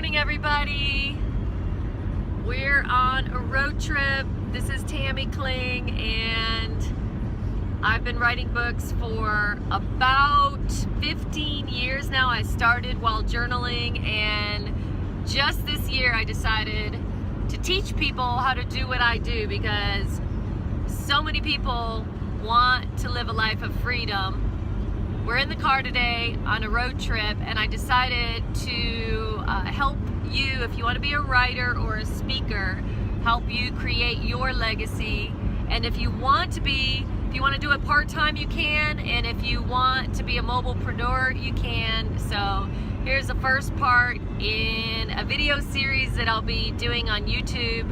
morning, everybody. We're on a road trip. This is Tammy Kling, and I've been writing books for about 15 years now. I started while journaling, and just this year I decided to teach people how to do what I do, because so many people want to live a life of freedom. We're in the car today on a road trip, and I decided to help you, if you want to be a writer or a speaker, help you create your legacy. And if you want to do it part-time, you can, and if you want to be a mobilepreneur, you can. So here's the first part in a video series that I'll be doing on YouTube.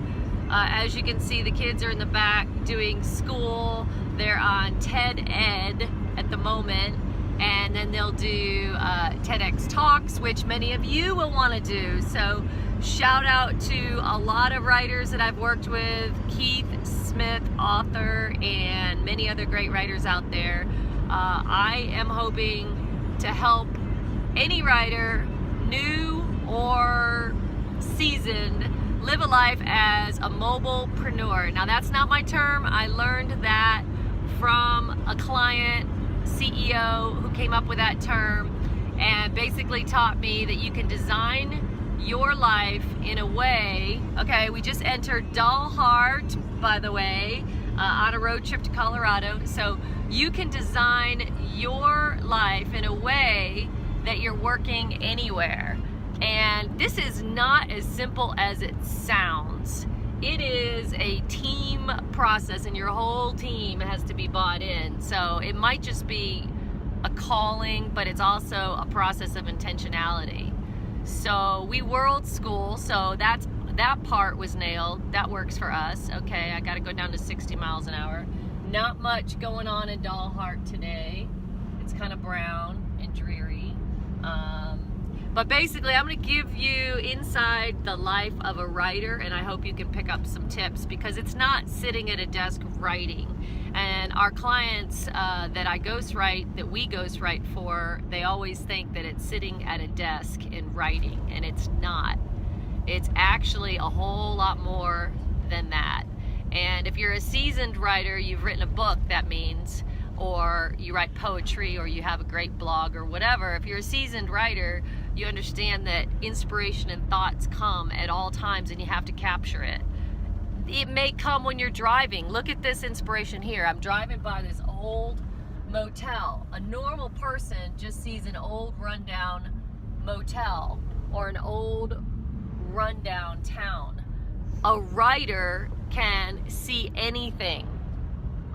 As you can see, the kids are in the back doing school. They're on TED Ed at the moment. And then they'll do TEDx Talks, which many of you will want to do. So shout out to a lot of writers that I've worked with, Keith Smith, author, and many other great writers out there. I am hoping to help any writer, new or seasoned, live a life as a mobilepreneur. Now, that's not my term. I learned that from a client CEO who came up with that term and basically taught me that you can design your life in a way. Okay, we just entered Dalhart, by the way, on a road trip to Colorado. So you can design your life in a way that you're working anywhere. And this is not as simple as it sounds. It is a team process, and your whole team has to be bought in. So it might just be a calling, but it's also a process of intentionality. So we world school, so that part was nailed. That works for us. Okay, I got to go down to 60 miles an hour. Not much going on in Dalhart today. It's kind of brown and dreary. But basically, I'm going to give you inside the life of a writer, and I hope you can pick up some tips, because it's not sitting at a desk writing. And our clients that we ghostwrite for, they always think that it's sitting at a desk and writing, and it's not. It's actually a whole lot more than that. And if you're a seasoned writer, you've written a book, that means, or you write poetry, or you have a great blog or whatever. If you're a seasoned writer, you understand that inspiration and thoughts come at all times, and you have to capture it. It may come when you're driving. Look at this inspiration here. I'm driving by this old motel. A normal person just sees an old rundown motel or an old rundown town. A writer can see anything.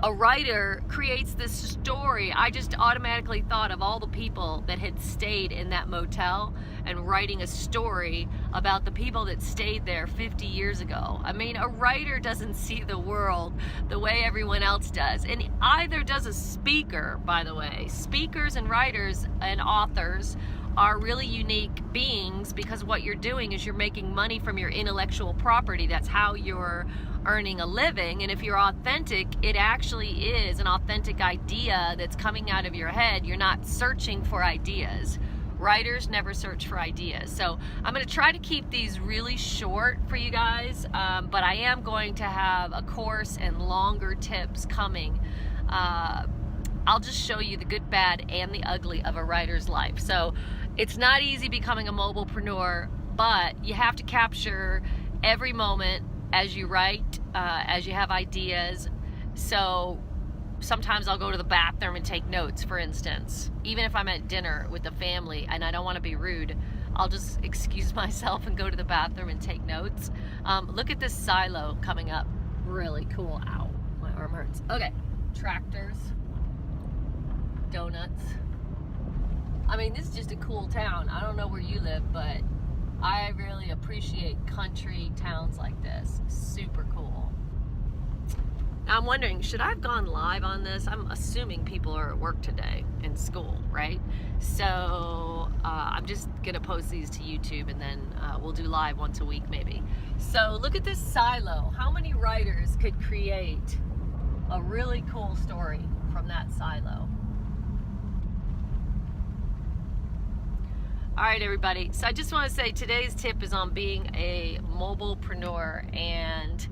A writer creates this story. I just automatically thought of all the people that had stayed in that motel and writing a story about the people that stayed there 50 years ago. I mean, a writer doesn't see the world the way everyone else does. And either does a speaker, by the way. Speakers and writers and authors are really unique beings, because what you're doing is you're making money from your intellectual property. That's how you're earning a living. And if you're authentic, it actually is an authentic idea that's coming out of your head. You're not searching for ideas. Writers never search for ideas. So I'm going to try to keep these really short for you guys, but I am going to have a course and longer tips coming. I'll just show you the good, bad, and the ugly of a writer's life. So it's not easy becoming a mobilepreneur, but you have to capture every moment as you write, as you have ideas. So sometimes I'll go to the bathroom and take notes, for instance. Even if I'm at dinner with the family and I don't want to be rude, I'll just excuse myself and go to the bathroom and take notes. Look at this silo coming up. Really cool. Ow, my arm hurts. Okay, tractors, donuts. I mean, this is just a cool town. I don't know where you live, but I really appreciate country towns like this. Super cool. Now I'm wondering, should I have gone live on this? I'm assuming people are at work today in school, right? So I'm just gonna post these to YouTube, and then we'll do live once a week maybe. So look at this silo. How many writers could create a really cool story from that silo? All right, everybody. So I just want to say today's tip is on being a mobilepreneur, and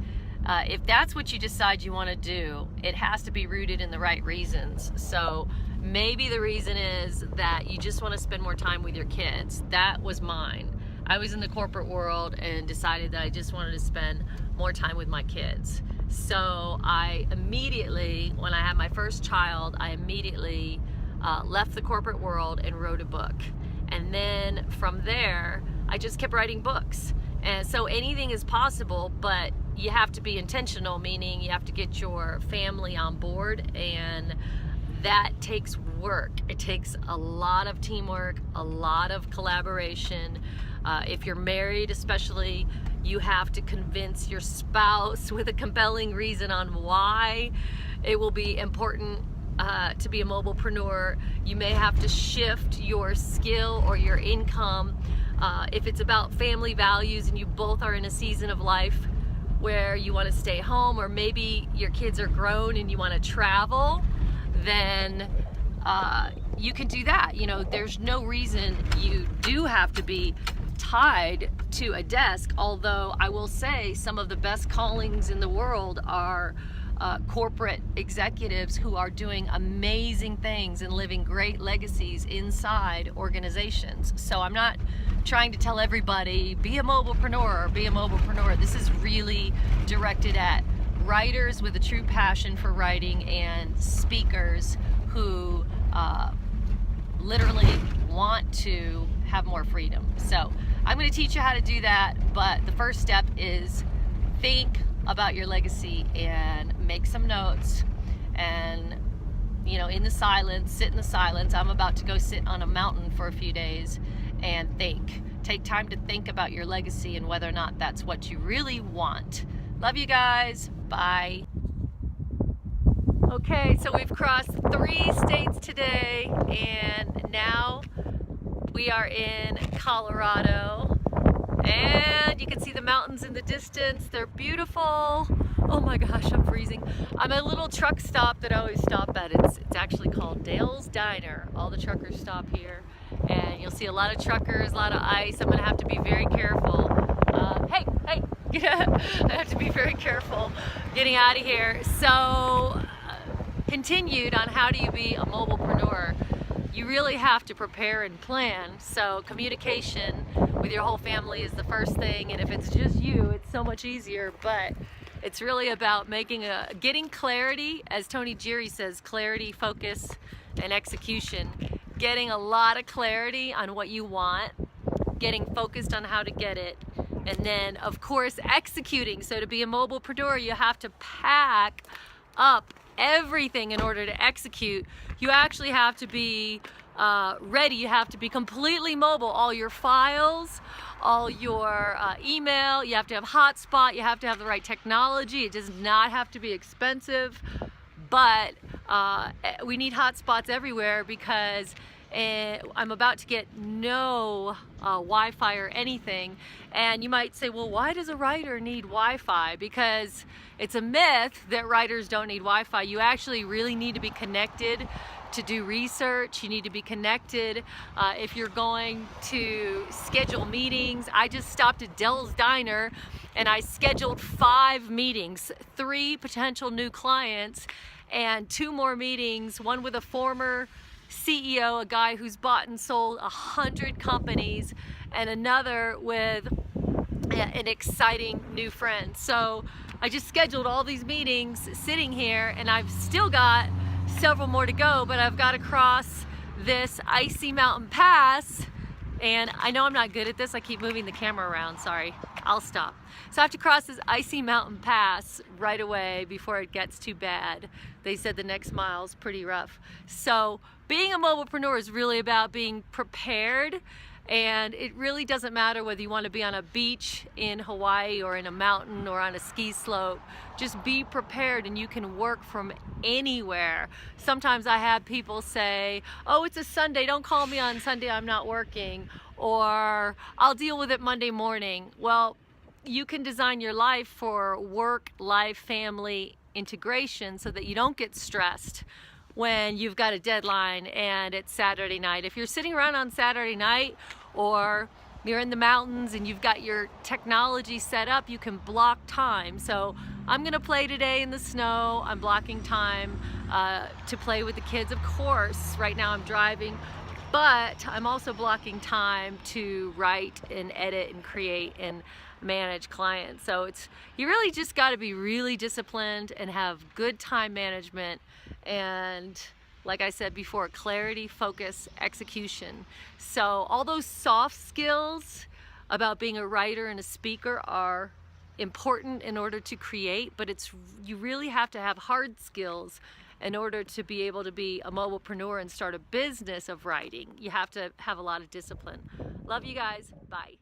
if that's what you decide you want to do, it has to be rooted in the right reasons. So maybe the reason is that you just want to spend more time with your kids. That was mine. I was in the corporate world and decided that I just wanted to spend more time with my kids. So I immediately, when I had my first child, I immediately left the corporate world and wrote a book. And then from there, I just kept writing books. And so anything is possible, but you have to be intentional, meaning you have to get your family on board, and that takes work. It takes a lot of teamwork, a lot of collaboration. If you're married especially, you have to convince your spouse with a compelling reason on why it will be important to be a mobilepreneur. You may have to shift your skill or your income. If it's about family values and you both are in a season of life where you want to stay home, or maybe your kids are grown and you want to travel, then you can do that. You know, there's no reason you do have to be tied to a desk, although I will say some of the best callings in the world are corporate executives who are doing amazing things and living great legacies inside organizations. So I'm not trying to tell everybody, be a mobilepreneur or be a mobilepreneur. This is really directed at writers with a true passion for writing and speakers who literally want to have more freedom. So I'm going to teach you how to do that, but the first step is think about your legacy and make some notes, and you know, in the silence, sit in the silence. I'm about to go sit on a mountain for a few days and take time to think about your legacy and whether or not that's what you really want. Love you guys. Bye. Okay, so we've crossed 3 states today, and now we are in Colorado. And you can see the mountains in the distance. They're beautiful. Oh my gosh, I'm freezing. I'm at a little truck stop that I always stop at. It's actually called Dale's Diner. All the truckers stop here. And you'll see a lot of truckers, a lot of ice. I'm gonna have to be very careful. Hey. I have to be very careful getting out of here. So, continued on how do you be a mobilepreneur. You really have to prepare and plan. So communication with your whole family is the first thing, and if it's just you, it's so much easier. But it's really about getting clarity, as Tony Geary says, clarity, focus, and execution. Getting a lot of clarity on what you want, getting focused on how to get it, and then of course executing. So to be a mobilepreneur, you have to pack up everything in order to execute. You actually have to be ready. You have to be completely mobile. All your files, all your email, you have to have hotspot, you have to have the right technology. It does not have to be expensive, but we need hotspots everywhere because I'm about to get no Wi-Fi or anything. And you might say, well, why does a writer need Wi-Fi? Because it's a myth that writers don't need Wi-Fi. You actually really need to be connected to do research. You need to be connected if you're going to schedule meetings. I just stopped at Dale's Diner and I scheduled 5 meetings, 3 potential new clients and 2 more meetings, one with a former CEO, a guy who's bought and sold 100 companies, and another with an exciting new friend. So I just scheduled all these meetings sitting here, and I've still got several more to go, but I've got to cross this icy mountain pass, and I know I'm not good at this. I keep moving the camera around, sorry. I'll stop. So I have to cross this icy mountain pass right away before it gets too bad. They said the next mile's pretty rough. So being a mobilepreneur is really about being prepared, and it really doesn't matter whether you want to be on a beach in Hawaii or in a mountain or on a ski slope. Just be prepared, and you can work from anywhere. Sometimes I have people say, oh, it's a Sunday, don't call me on Sunday, I'm not working, or I'll deal with it Monday morning. Well, you can design your life for work, life, family integration so that you don't get stressed when you've got a deadline and it's Saturday night. If you're sitting around on Saturday night, or you're in the mountains and you've got your technology set up, you can block time. So I'm gonna play today in the snow. I'm blocking time to play with the kids. Of course, right now I'm driving, but I'm also blocking time to write and edit and create and manage clients. So you really just got to be really disciplined and have good time management, and like I said before, clarity, focus, execution. So all those soft skills about being a writer and a speaker are important in order to create, but you really have to have hard skills in order to be able to be a mobilepreneur and start a business of writing. You have to have a lot of discipline. Love you guys. Bye.